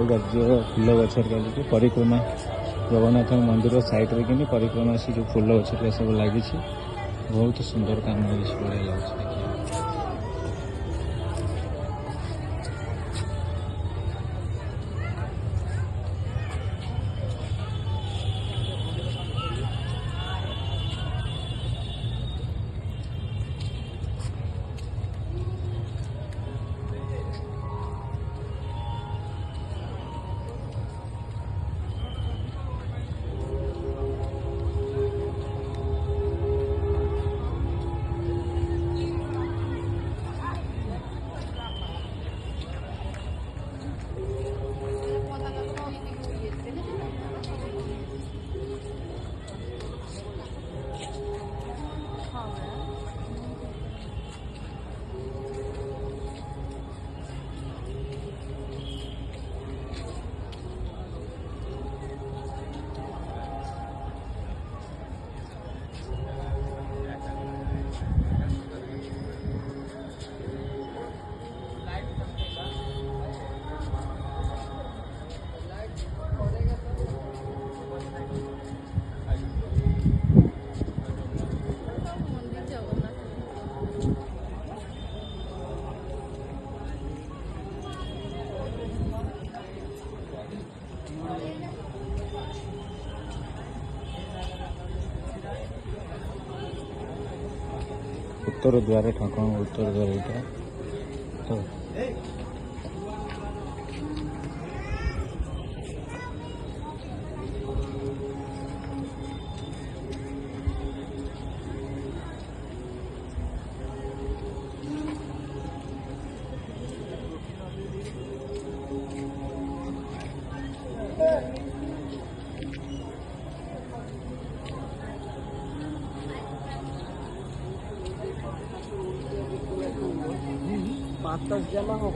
कारुकार्य फूल गचर कर परिक्रमा जगन्नाथ मंदिर साइड कि परिक्रमा से जो फूल गचर सब लगी बहुत सुंदर काम हो बढ़िया लगे। उत्तर द्वार ठाकुर उत्तर द्वार यहाँ तो जमा हो